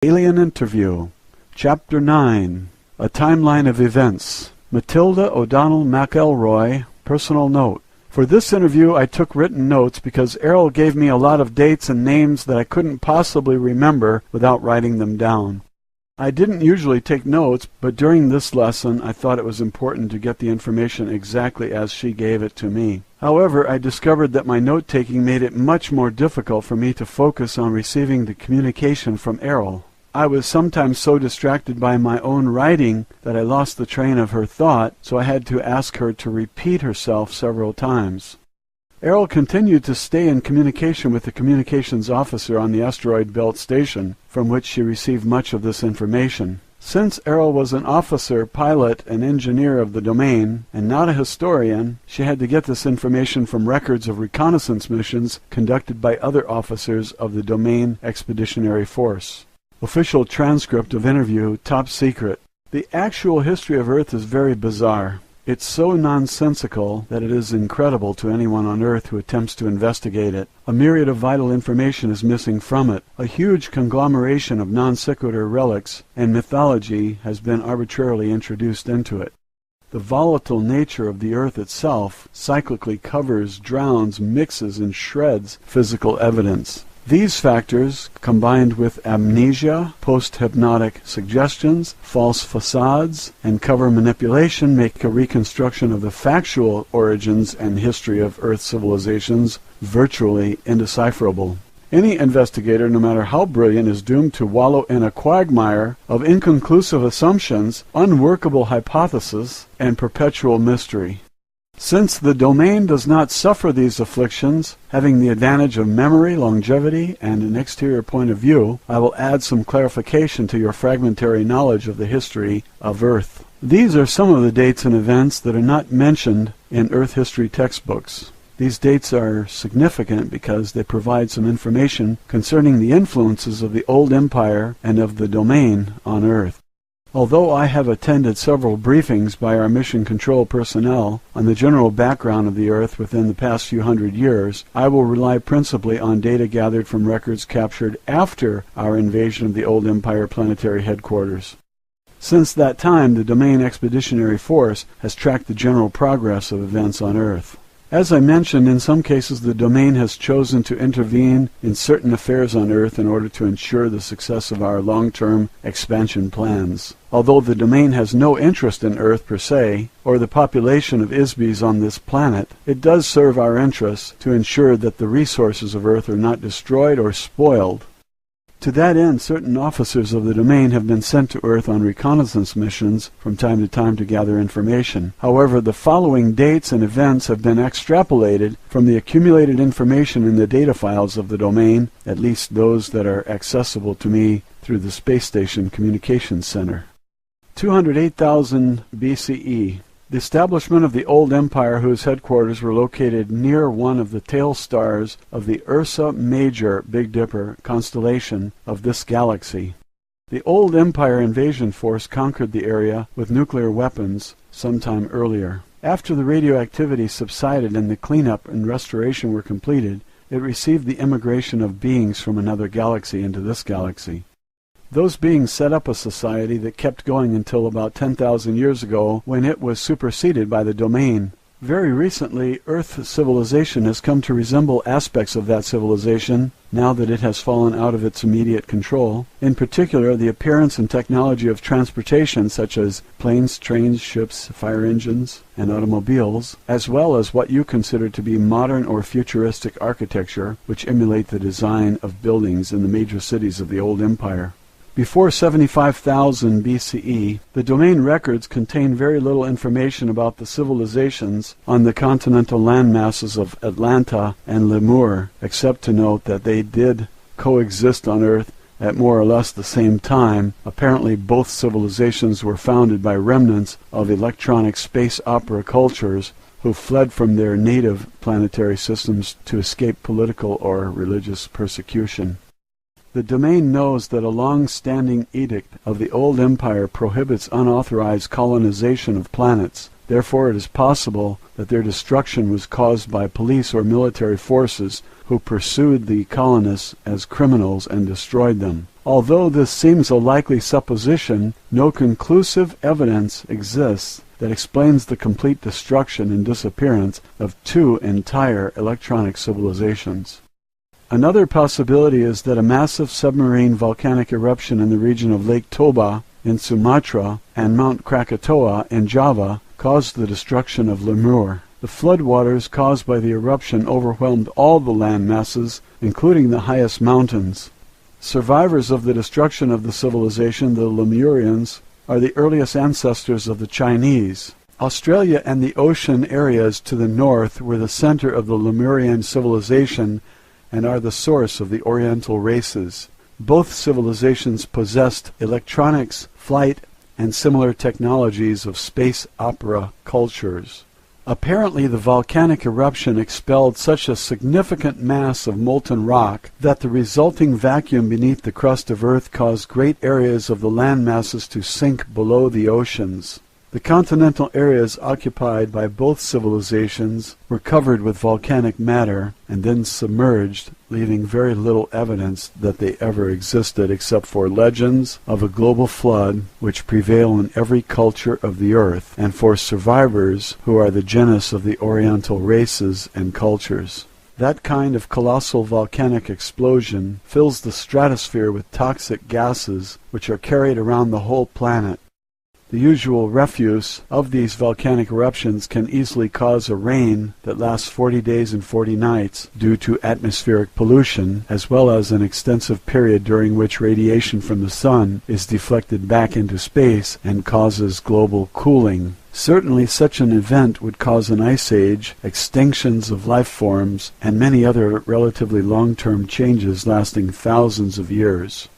Alien Interview, Chapter 9, A Timeline of Events. Matilda O'Donnell McElroy, Personal Note. For this interview I took written notes because Errol gave me a lot of dates and names that I couldn't possibly remember without writing them down. I didn't usually take notes, but during this lesson I thought it was important to get the information exactly as she gave it to me. However, I discovered that my note-taking made it much more difficult for me to focus on receiving the communication from Errol. I was sometimes so distracted by my own writing that I lost the train of her thought, so I had to ask her to repeat herself several times. Errol continued to stay in communication with the communications officer on the asteroid belt station, from which she received much of this information. Since Errol was an officer, pilot, and engineer of the domain, and not a historian, she had to get this information from records of reconnaissance missions conducted by other officers of the Domain Expeditionary Force. Official transcript of interview, top secret. The actual history of Earth is very bizarre. It's so nonsensical that it is incredible to anyone on Earth who attempts to investigate it. A myriad of vital information is missing from it. A huge conglomeration of non sequitur relics and mythology has been arbitrarily introduced into it. The volatile nature of the Earth itself cyclically covers, drowns, mixes, and shreds physical evidence. These factors, combined with amnesia, post-hypnotic suggestions, false facades, and cover manipulation, make a reconstruction of the factual origins and history of Earth civilizations virtually indecipherable. Any investigator, no matter how brilliant, is doomed to wallow in a quagmire of inconclusive assumptions, unworkable hypotheses, and perpetual mystery. Since the domain does not suffer these afflictions, having the advantage of memory, longevity, and an exterior point of view, I will add some clarification to your fragmentary knowledge of the history of Earth. These are some of the dates and events that are not mentioned in Earth history textbooks. These dates are significant because they provide some information concerning the influences of the old empire and of the domain on Earth. Although I have attended several briefings by our mission control personnel on the general background of the Earth within the past few hundred years, I will rely principally on data gathered from records captured after our invasion of the old Empire planetary headquarters. Since that time, the Domain Expeditionary Force has tracked the general progress of events on Earth. As I mentioned, in some cases the domain has chosen to intervene in certain affairs on Earth in order to ensure the success of our long-term expansion plans. Although the domain has no interest in Earth per se, or the population of Isbys on this planet, it does serve our interests to ensure that the resources of Earth are not destroyed or spoiled. To that end, certain officers of the domain have been sent to Earth on reconnaissance missions from time to time to gather information. However, the following dates and events have been extrapolated from the accumulated information in the data files of the domain, at least those that are accessible to me through the Space Station Communications Center. 208,000 BCE. The establishment of the old empire, whose headquarters were located near one of the tail stars of the Ursa Major Big Dipper constellation of this galaxy. The old empire invasion force conquered the area with nuclear weapons sometime earlier. After the radioactivity subsided and the cleanup and restoration were completed, it received the immigration of beings from another galaxy into this galaxy. Those beings set up a society that kept going until about 10,000 years ago, when it was superseded by the domain. Very recently, Earth civilization has come to resemble aspects of that civilization, now that it has fallen out of its immediate control. In particular, the appearance and technology of transportation, such as planes, trains, ships, fire engines, and automobiles, as well as what you consider to be modern or futuristic architecture, which emulate the design of buildings in the major cities of the old empire. Before 75,000 BCE, the domain records contain very little information about the civilizations on the continental landmasses of Atlanta and Lemur, except to note that they did coexist on Earth at more or less the same time. Apparently both civilizations were founded by remnants of electronic space opera cultures who fled from their native planetary systems to escape political or religious persecution. The domain knows that a long-standing edict of the old empire prohibits unauthorized colonization of planets. Therefore, it is possible that their destruction was caused by police or military forces who pursued the colonists as criminals and destroyed them. Although this seems a likely supposition, no conclusive evidence exists that explains the complete destruction and disappearance of two entire electronic civilizations. Another possibility is that a massive submarine volcanic eruption in the region of Lake Toba in Sumatra and Mount Krakatoa in Java caused the destruction of Lemur. The floodwaters caused by the eruption overwhelmed all the land masses, including the highest mountains. Survivors of the destruction of the civilization, the Lemurians, are the earliest ancestors of the Chinese. Australia and the ocean areas to the north were the center of the Lemurian civilization and are the source of the Oriental races. Both civilizations possessed electronics, flight, and similar technologies of space opera cultures. Apparently, the volcanic eruption expelled such a significant mass of molten rock that the resulting vacuum beneath the crust of Earth caused great areas of the land masses to sink below the oceans. The continental areas occupied by both civilizations were covered with volcanic matter and then submerged, leaving very little evidence that they ever existed except for legends of a global flood which prevail in every culture of the earth, and for survivors who are the genus of the Oriental races and cultures. That kind of colossal volcanic explosion fills the stratosphere with toxic gases which are carried around the whole planet. The usual refuse of these volcanic eruptions can easily cause a rain that lasts 40 days and 40 nights due to atmospheric pollution, as well as an extensive period during which radiation from the sun is deflected back into space and causes global cooling. Certainly such an event would cause an ice age, extinctions of life forms, and many other relatively long-term changes lasting thousands of years.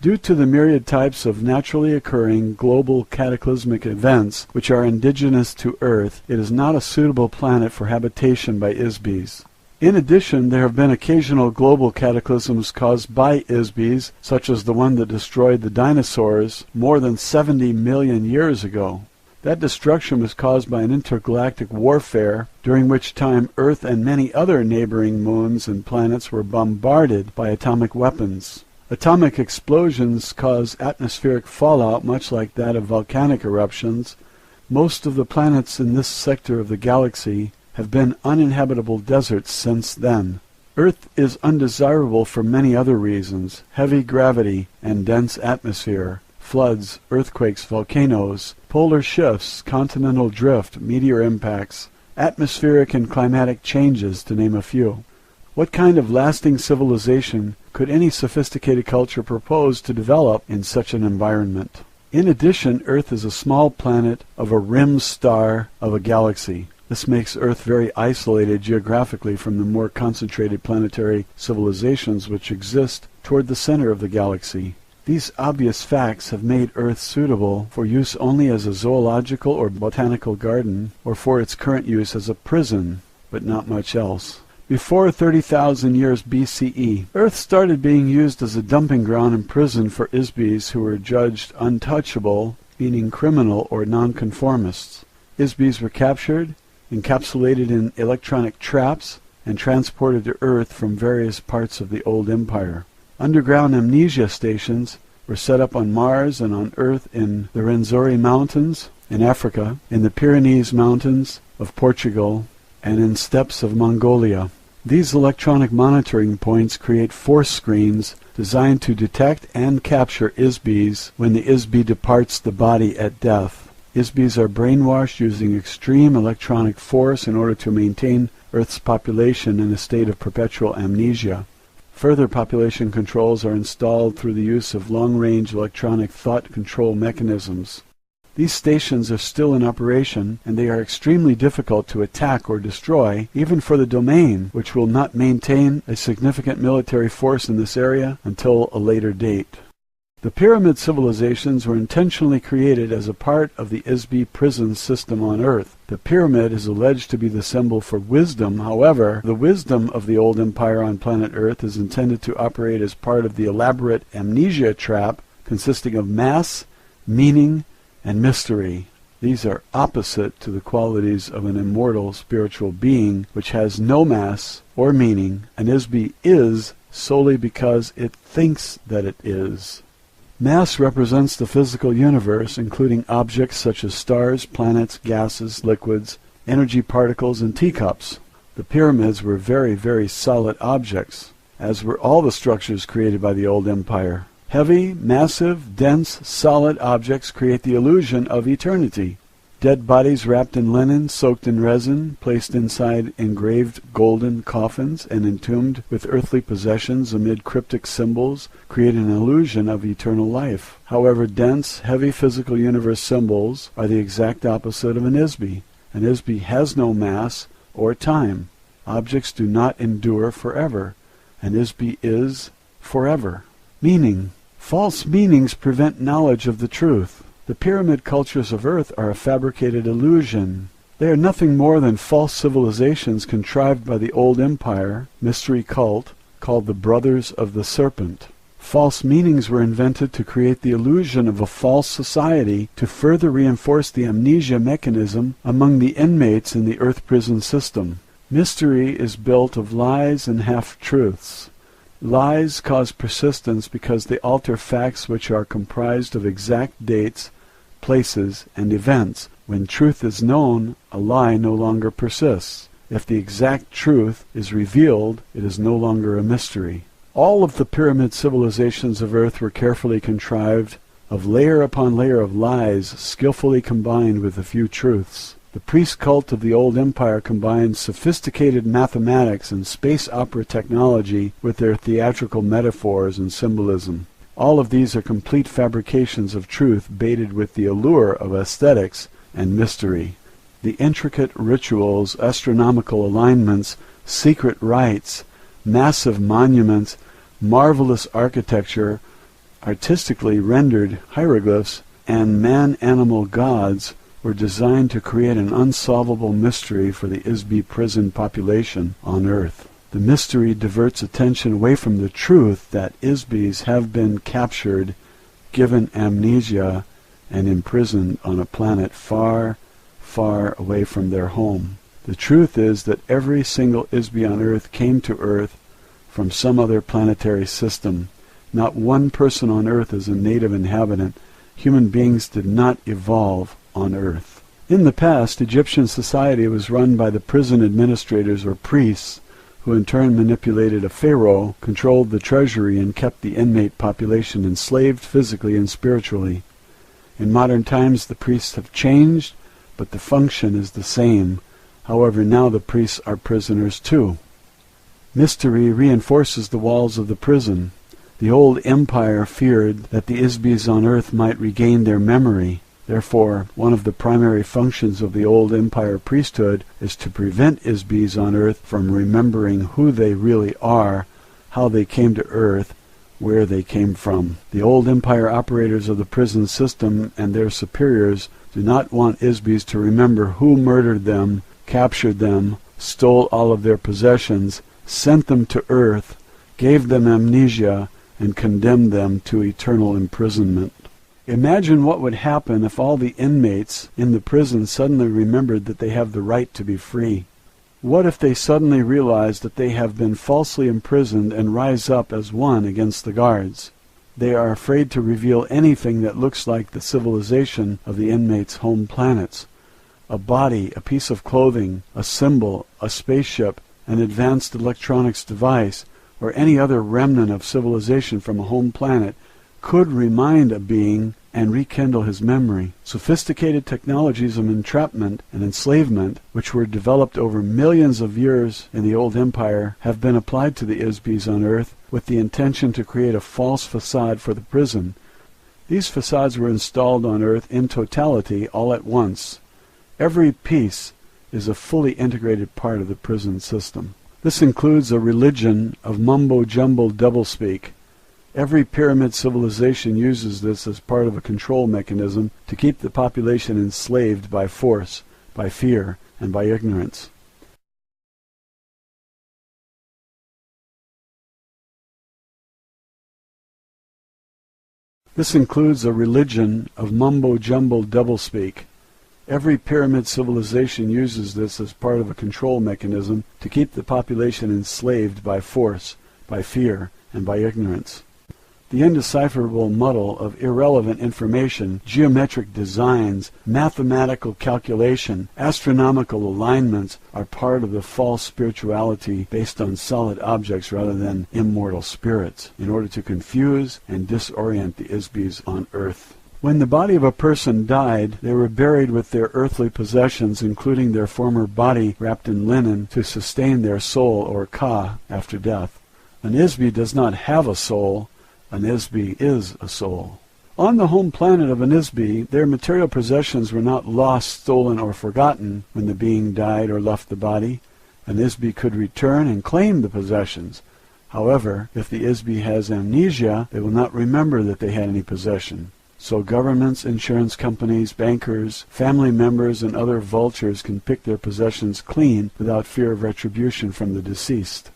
Due to the myriad types of naturally occurring global cataclysmic events which are indigenous to Earth, it is not a suitable planet for habitation by ISBs. In addition, there have been occasional global cataclysms caused by ISBs, such as the one that destroyed the dinosaurs more than 70 million years ago. That destruction was caused by an intergalactic warfare, during which time Earth and many other neighboring moons and planets were bombarded by atomic weapons. Atomic explosions cause atmospheric fallout much like that of volcanic eruptions. Most of the planets in this sector of the galaxy have been uninhabitable deserts since then. Earth is undesirable for many other reasons: heavy gravity and dense atmosphere, floods, earthquakes, volcanoes, polar shifts, continental drift, meteor impacts, atmospheric and climatic changes, to name a few. What kind of lasting civilization could any sophisticated culture propose to develop in such an environment? In addition, Earth is a small planet of a rim star of a galaxy. This makes Earth very isolated geographically from the more concentrated planetary civilizations which exist toward the center of the galaxy. These obvious facts have made Earth suitable for use only as a zoological or botanical garden, or for its current use as a prison, but not much else. Before 30,000 years BCE, Earth started being used as a dumping ground and prison for ISBs who were judged untouchable, meaning criminal or nonconformists. ISBs were captured, encapsulated in electronic traps, and transported to Earth from various parts of the old empire. Underground amnesia stations were set up on Mars and on Earth in the Rwenzori Mountains in Africa, in the Pyrenees Mountains of Portugal, and in steppes of Mongolia. These electronic monitoring points create force screens designed to detect and capture ISBs when the ISB departs the body at death. ISBs are brainwashed using extreme electronic force in order to maintain Earth's population in a state of perpetual amnesia. Further population controls are installed through the use of long-range electronic thought control mechanisms. These stations are still in operation, and they are extremely difficult to attack or destroy, even for the domain, which will not maintain a significant military force in this area until a later date. The pyramid civilizations were intentionally created as a part of the ISB prison system on Earth. The pyramid is alleged to be the symbol for wisdom. However, the wisdom of the old empire on planet Earth is intended to operate as part of the elaborate amnesia trap consisting of mass, meaning, and mystery. These are opposite to the qualities of an immortal spiritual being which has no mass or meaning. An ISB is solely because it thinks that it is. Mass represents the physical universe, including objects such as stars, planets, gases, liquids, energy particles, and teacups. The pyramids were very, very solid objects, as were all the structures created by the old empire. Heavy, massive, dense, solid objects create the illusion of eternity. Dead bodies wrapped in linen, soaked in resin, placed inside engraved golden coffins, and entombed with earthly possessions amid cryptic symbols create an illusion of eternal life. However, dense, heavy physical universe symbols are the exact opposite of an ISBE. An ISBE has no mass or time. Objects do not endure forever. An ISBE is forever. Meaning. False meanings prevent knowledge of the truth. The pyramid cultures of Earth are a fabricated illusion. They are nothing more than false civilizations contrived by the old empire, mystery cult, called the Brothers of the Serpent. False meanings were invented to create the illusion of a false society to further reinforce the amnesia mechanism among the inmates in the Earth prison system. Mystery is built of lies and half-truths. Lies cause persistence because they alter facts which are comprised of exact dates, places, and events. When truth is known, a lie no longer persists. If the exact truth is revealed, it is no longer a mystery. All of the pyramid civilizations of Earth were carefully contrived of layer upon layer of lies skillfully combined with a few truths. The priest cult of the old empire combined sophisticated mathematics and space opera technology with their theatrical metaphors and symbolism. All of these are complete fabrications of truth baited with the allure of aesthetics and mystery. The intricate rituals, astronomical alignments, secret rites, massive monuments, marvelous architecture, artistically rendered hieroglyphs, and man-animal gods were designed to create an unsolvable mystery for the ISBE prison population on Earth. The mystery diverts attention away from the truth that ISBEs have been captured, given amnesia, and imprisoned on a planet far, far away from their home. The truth is that every single ISBE on Earth came to Earth from some other planetary system. Not one person on Earth is a native inhabitant. Human beings did not evolve on Earth. In the past, Egyptian society was run by the prison administrators or priests, who in turn manipulated a pharaoh, controlled the treasury, and kept the inmate population enslaved physically and spiritually. In modern times, the priests have changed, but the function is the same. However, now the priests are prisoners too. Mystery reinforces the walls of the prison. The old empire feared that the ISBEs on Earth might regain their memory. Therefore, one of the primary functions of the old empire priesthood is to prevent ISBEs on Earth from remembering who they really are, how they came to Earth, where they came from. The old empire operators of the prison system and their superiors do not want ISBEs to remember who murdered them, captured them, stole all of their possessions, sent them to Earth, gave them amnesia, and condemned them to eternal imprisonment. Imagine what would happen if all the inmates in the prison suddenly remembered that they have the right to be free. What if they suddenly realize that they have been falsely imprisoned and rise up as one against the guards? They are afraid to reveal anything that looks like the civilization of the inmates' home planets. A body, a piece of clothing, a symbol, a spaceship, an advanced electronics device, or any other remnant of civilization from a home planet could remind a being and rekindle his memory. Sophisticated technologies of entrapment and enslavement, which were developed over millions of years in the old empire, have been applied to the ISBEs on Earth with the intention to create a false facade for the prison. These facades were installed on Earth in totality all at once. Every piece is a fully integrated part of the prison system. This includes a religion of mumbo-jumbo doublespeak. Every pyramid civilization uses this as part of a control mechanism to keep the population enslaved by force, by fear, and by ignorance. This includes a religion of mumbo-jumbo doublespeak. Every pyramid civilization uses this as part of a control mechanism to keep the population enslaved by force, by fear and by ignorance. The indecipherable muddle of irrelevant information, geometric designs, mathematical calculation, astronomical alignments are part of the false spirituality based on solid objects rather than immortal spirits, in order to confuse and disorient the Isbis on earth. When the body of a person died, they were buried with their earthly possessions, including their former body wrapped in linen, to sustain their soul, or ka, after death. An Isbi does not have a soul. An Isbi is a soul. On the home planet of an Isbi, their material possessions were not lost, stolen, or forgotten when the being died or left the body. An Isbi could return and claim the possessions. However, if the Isbi has amnesia, they will not remember that they had any possession. So governments, insurance companies, bankers, family members, and other vultures can pick their possessions clean without fear of retribution from the deceased.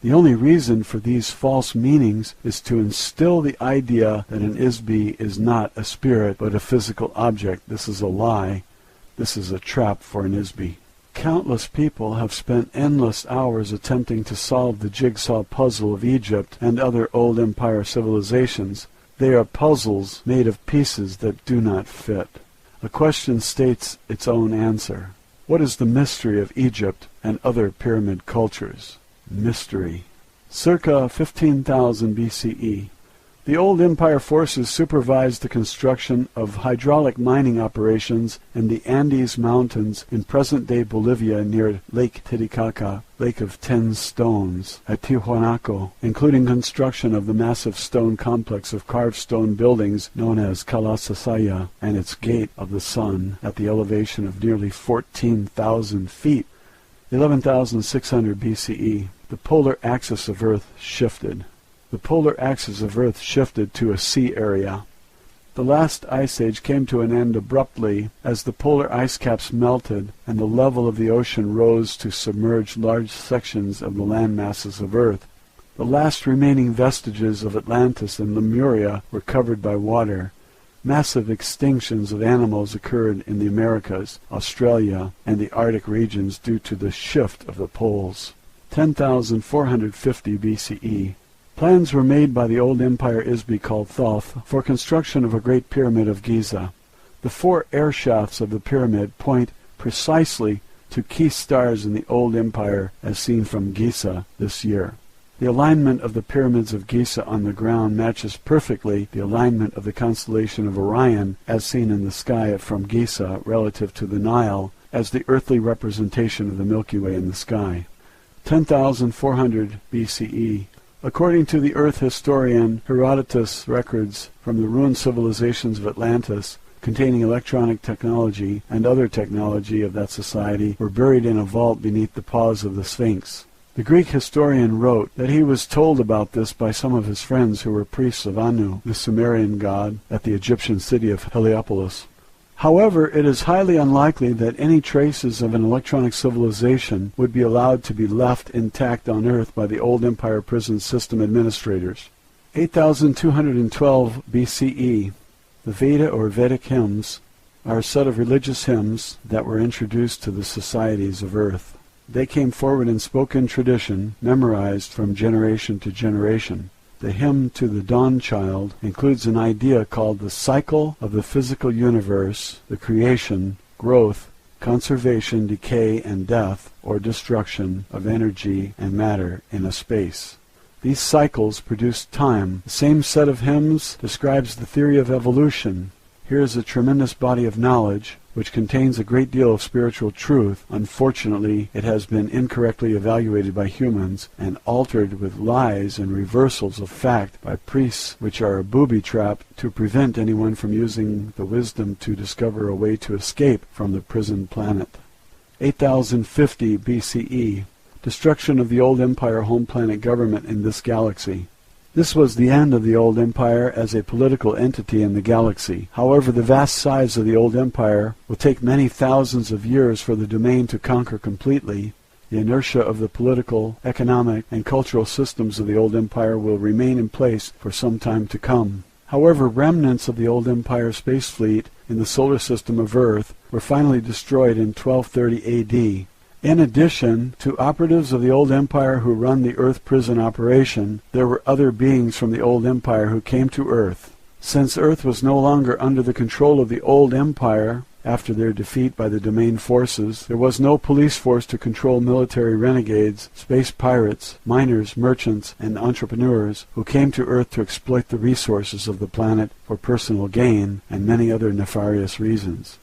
The only reason for these false meanings is to instill the idea that an Isbi is not a spirit but a physical object. This is a lie. This is a trap for an Isbi. Countless people have spent endless hours attempting to solve the jigsaw puzzle of Egypt and other old empire civilizations. They are puzzles made of pieces that do not fit. A question states its own answer. What is the mystery of Egypt and other pyramid cultures? Mystery. Circa 15,000 BCE. The old empire forces supervised the construction of hydraulic mining operations in the Andes Mountains in present-day Bolivia near Lake Titicaca, Lake of 10 Stones, at Tiwanaku, including construction of the massive stone complex of carved stone buildings known as Kalasasaya and its Gate of the Sun at the elevation of nearly 14,000 feet. 11,600 BCE. The polar axis of Earth shifted. The polar axis of Earth shifted to a sea area. The last ice age came to an end abruptly as the polar ice caps melted and the level of the ocean rose to submerge large sections of the land masses of Earth. The last remaining vestiges of Atlantis and Lemuria were covered by water. Massive extinctions of animals occurred in the Americas, Australia, and the Arctic regions due to the shift of the poles. 10,450 BCE. Plans were made by the old empire Isbi called Thoth for construction of a great pyramid of Giza. The 4 air shafts of the pyramid point precisely to key stars in the old empire as seen from Giza this year. The alignment of the pyramids of Giza on the ground matches perfectly the alignment of the constellation of Orion as seen in the sky from Giza relative to the Nile as the earthly representation of the Milky Way in the sky. 10,400 BCE. According to the Earth historian Herodotus, records from the ruined civilizations of Atlantis, containing electronic technology and other technology of that society, were buried in a vault beneath the paws of the Sphinx. The Greek historian wrote that he was told about this by some of his friends who were priests of Anu, the Sumerian god, at the Egyptian city of Heliopolis. However, it is highly unlikely that any traces of an electronic civilization would be allowed to be left intact on Earth by the old empire prison system administrators. 8,212 BCE. The Veda or Vedic hymns are a set of religious hymns that were introduced to the societies of Earth. They came forward in spoken tradition, memorized from generation to generation. The hymn to the Dawn Child includes an idea called the cycle of the physical universe, the creation, growth, conservation, decay, and death, or destruction of energy and matter in a space. These cycles produce time. The same set of hymns describes the theory of evolution. Here is a tremendous body of knowledge which contains a great deal of spiritual truth. Unfortunately, it has been incorrectly evaluated by humans and altered with lies and reversals of fact by priests, which are a booby trap to prevent anyone from using the wisdom to discover a way to escape from the prison planet. 8050 BCE. Destruction of the old empire home planet government in this galaxy. This was the end of the old empire as a political entity in the galaxy. However, the vast size of the old empire will take many thousands of years for the domain to conquer completely. The inertia of the political, economic, and cultural systems of the old empire will remain in place for some time to come. However, remnants of the old empire space fleet in the solar system of Earth were finally destroyed in 1230 AD. In addition to operatives of the old empire who run the Earth prison operation, there were other beings from the old empire who came to Earth. Since Earth was no longer under the control of the old empire, after their defeat by the Domain forces, there was no police force to control military renegades, space pirates, miners, merchants, and entrepreneurs who came to Earth to exploit the resources of the planet for personal gain and many other nefarious reasons.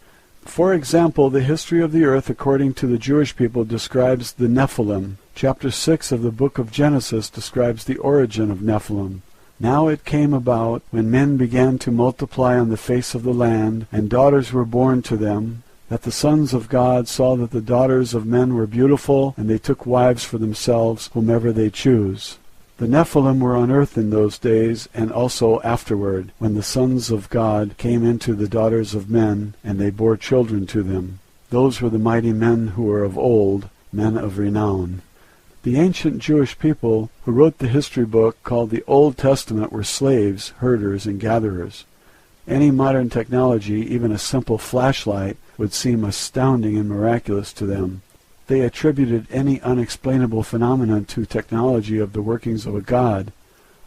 For example, the history of the earth according to the Jewish people describes the Nephilim. Chapter 6 of the book of Genesis describes the origin of Nephilim. Now it came about, when men began to multiply on the face of the land, and daughters were born to them, that the sons of God saw that the daughters of men were beautiful, and they took wives for themselves, whomever they choose. The Nephilim were on earth in those days, and also afterward, when the sons of God came into the daughters of men, and they bore children to them. Those were the mighty men who were of old, men of renown. The ancient Jewish people who wrote the history book called the Old Testament were slaves, herders, and gatherers. Any modern technology, even a simple flashlight, would seem astounding and miraculous to them. They attributed any unexplainable phenomenon to technology of the workings of a god.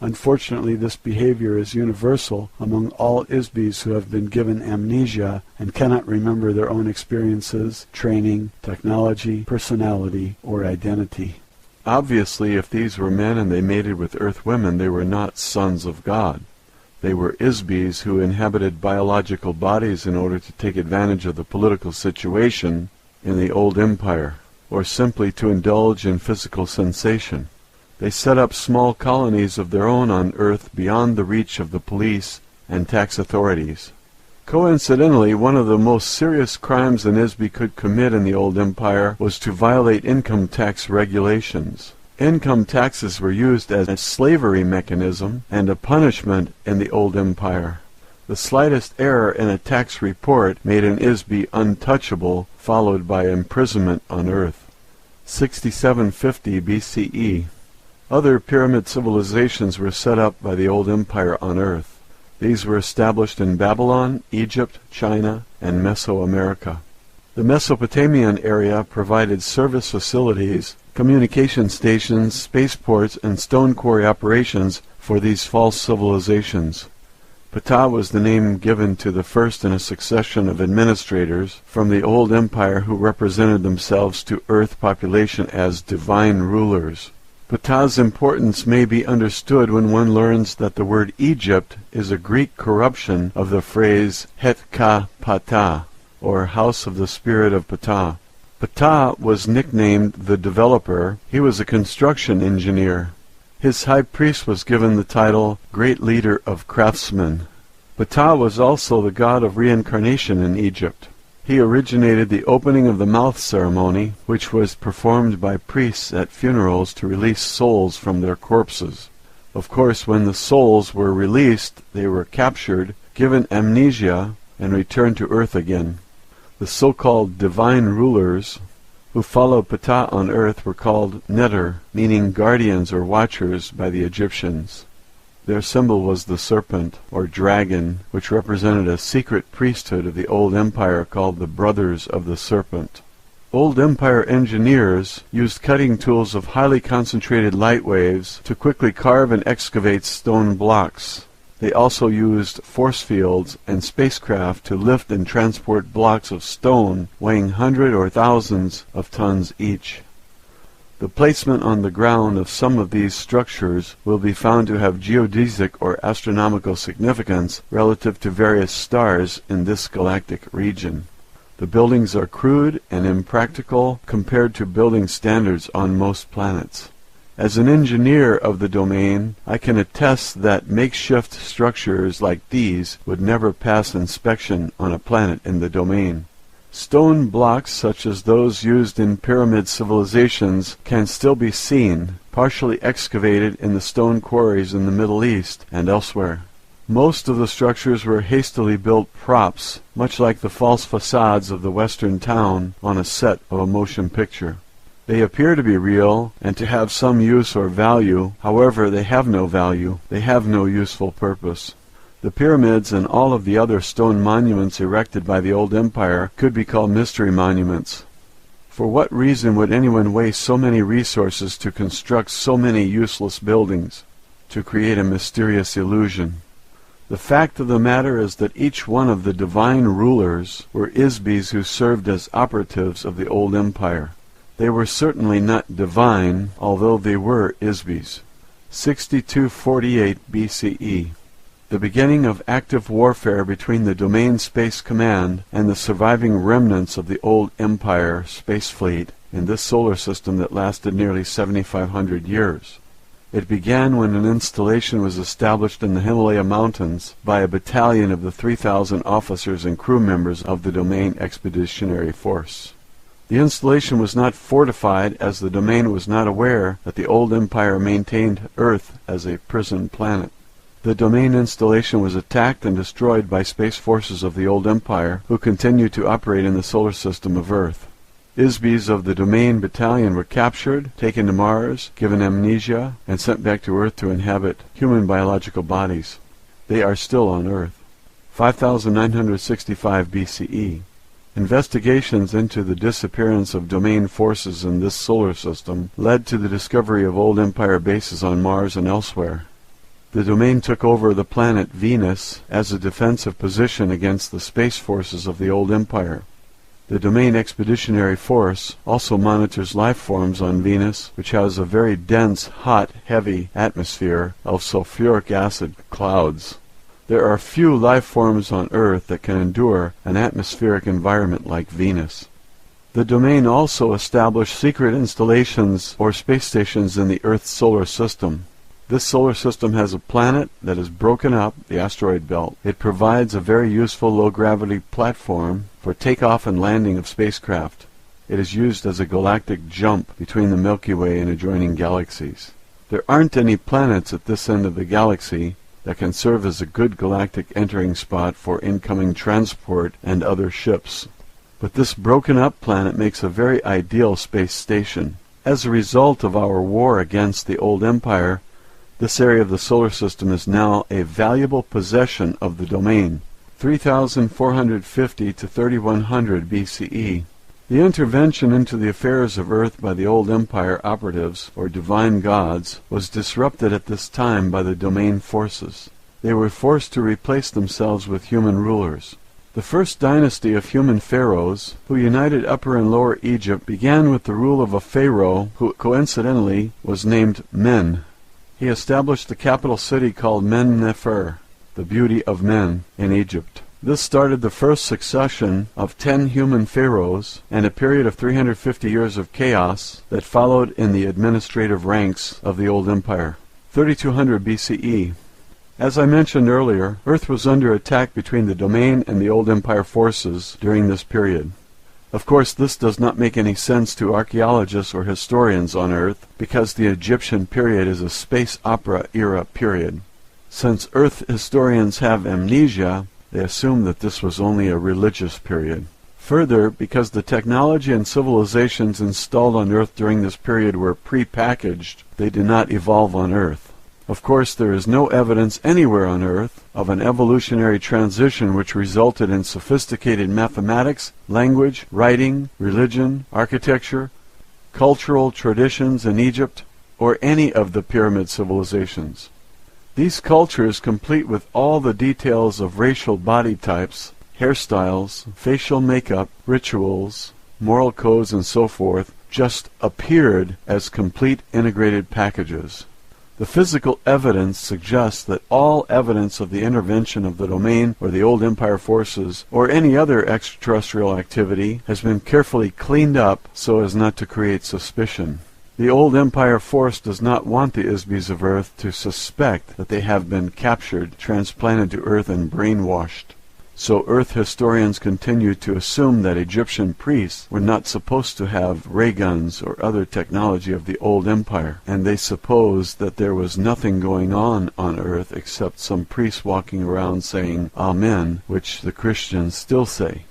Unfortunately, this behavior is universal among all ISBEs who have been given amnesia and cannot remember their own experiences, training, technology, personality, or identity. Obviously, if these were men and they mated with earth women, they were not sons of God. They were ISBEs who inhabited biological bodies in order to take advantage of the political situation in the old empire, or simply to indulge in physical sensation. They set up small colonies of their own on Earth beyond the reach of the police and tax authorities. Coincidentally, one of the most serious crimes an ISBE could commit in the old empire was to violate income tax regulations. Income taxes were used as a slavery mechanism and a punishment in the old empire. The slightest error in a tax report made an ISBE untouchable, followed by imprisonment on Earth. 6750 BCE. Other pyramid civilizations were set up by the old empire on Earth. These were established in Babylon, Egypt, China, and Mesoamerica. The Mesopotamian area provided service facilities, communication stations, spaceports, and stone quarry operations for these false civilizations. Ptah was the name given to the first in a succession of administrators from the old empire who represented themselves to Earth population as divine rulers. Ptah's importance may be understood when one learns that the word Egypt is a Greek corruption of the phrase Het Ka Ptah, or House of the Spirit of Ptah. Ptah was nicknamed the Developer. He was a construction engineer. His high priest was given the title Great Leader of Craftsmen. Ptah was also the god of reincarnation in Egypt. He originated the opening of the mouth ceremony, which was performed by priests at funerals to release souls from their corpses. Of course, when the souls were released, they were captured, given amnesia, and returned to Earth again. The so-called divine rulers who followed Ptah on Earth were called Neter, meaning guardians or watchers by the Egyptians. Their symbol was the serpent, or dragon, which represented a secret priesthood of the old empire called the Brothers of the Serpent. Old empire engineers used cutting tools of highly concentrated light waves to quickly carve and excavate stone blocks. They also used force fields and spacecraft to lift and transport blocks of stone weighing hundreds or thousands of tons each. The placement on the ground of some of these structures will be found to have geodesic or astronomical significance relative to various stars in this galactic region. The buildings are crude and impractical compared to building standards on most planets. As an engineer of the domain, I can attest that makeshift structures like these would never pass inspection on a planet in the domain. Stone blocks such as those used in pyramid civilizations can still be seen, partially excavated in the stone quarries in the Middle East and elsewhere. Most of the structures were hastily built props, much like the false facades of the Western town on a set of a motion picture. They appear to be real and to have some use or value. However, they have no value. They have no useful purpose. The pyramids and all of the other stone monuments erected by the old empire could be called mystery monuments. For what reason would anyone waste so many resources to construct so many useless buildings, to create a mysterious illusion? The fact of the matter is that each one of the divine rulers were Isbis who served as operatives of the old empire. They were certainly not divine, although they were Isbis. 6248 BCE. The beginning of active warfare between the Domain Space Command and the surviving remnants of the old Empire space fleet in this solar system that lasted nearly 7,500 years. It began when an installation was established in the Himalaya Mountains by a battalion of the 3,000 officers and crew members of the Domain Expeditionary Force. The installation was not fortified, as the Domain was not aware that the old Empire maintained Earth as a prison planet. The Domain installation was attacked and destroyed by space forces of the old Empire, who continued to operate in the solar system of Earth. Isbis of the Domain battalion were captured, taken to Mars, given amnesia, and sent back to Earth to inhabit human biological bodies. They are still on Earth. 5965 BCE. Investigations into the disappearance of Domain forces in this solar system led to the discovery of old Empire bases on Mars and elsewhere. The Domain took over the planet Venus as a defensive position against the space forces of the old Empire. The Domain Expeditionary Force also monitors life forms on Venus, which has a very dense, hot, heavy atmosphere of sulfuric acid clouds. There are few life forms on Earth that can endure an atmospheric environment like Venus. The Domain also established secret installations or space stations in the Earth's solar system. This solar system has a planet that is broken up, the asteroid belt. It provides a very useful low-gravity platform for takeoff and landing of spacecraft. It is used as a galactic jump between the Milky Way and adjoining galaxies. There aren't any planets at this end of the galaxy that can serve as a good galactic entering spot for incoming transport and other ships. But this broken-up planet makes a very ideal space station. As a result of our war against the old Empire, this area of the solar system is now a valuable possession of the Domain. 3450 to 3100 BCE. The intervention into the affairs of Earth by the old Empire operatives, or divine gods, was disrupted at this time by the Domain forces. They were forced to replace themselves with human rulers. The first dynasty of human pharaohs, who united Upper and Lower Egypt, began with the rule of a pharaoh who coincidentally was named Men. He established the capital city called Men-Nefer, the beauty of men, in Egypt. This started the first succession of 10 human pharaohs and a period of 350 years of chaos that followed in the administrative ranks of the old empire. 3200 BCE. As I mentioned earlier, Earth was under attack between the Domain and the old empire forces during this period. Of course, this does not make any sense to archaeologists or historians on Earth, because the Egyptian period is a space opera era period. Since Earth historians have amnesia, they assume that this was only a religious period. Further, because the technology and civilizations installed on Earth during this period were pre-packaged, they did not evolve on Earth. Of course, there is no evidence anywhere on Earth of an evolutionary transition which resulted in sophisticated mathematics, language, writing, religion, architecture, cultural traditions in Egypt, or any of the pyramid civilizations. These cultures, complete with all the details of racial body types, hairstyles, facial makeup, rituals, moral codes, and so forth, just appeared as complete integrated packages. The physical evidence suggests that all evidence of the intervention of the Domain or the old empire forces or any other extraterrestrial activity has been carefully cleaned up so as not to create suspicion. The old empire force does not want the Isbis of Earth to suspect that they have been captured, transplanted to Earth, and brainwashed. So Earth historians continue to assume that Egyptian priests were not supposed to have ray guns or other technology of the old empire, and they suppose that there was nothing going on Earth except some priests walking around saying Amen, which the Christians still say.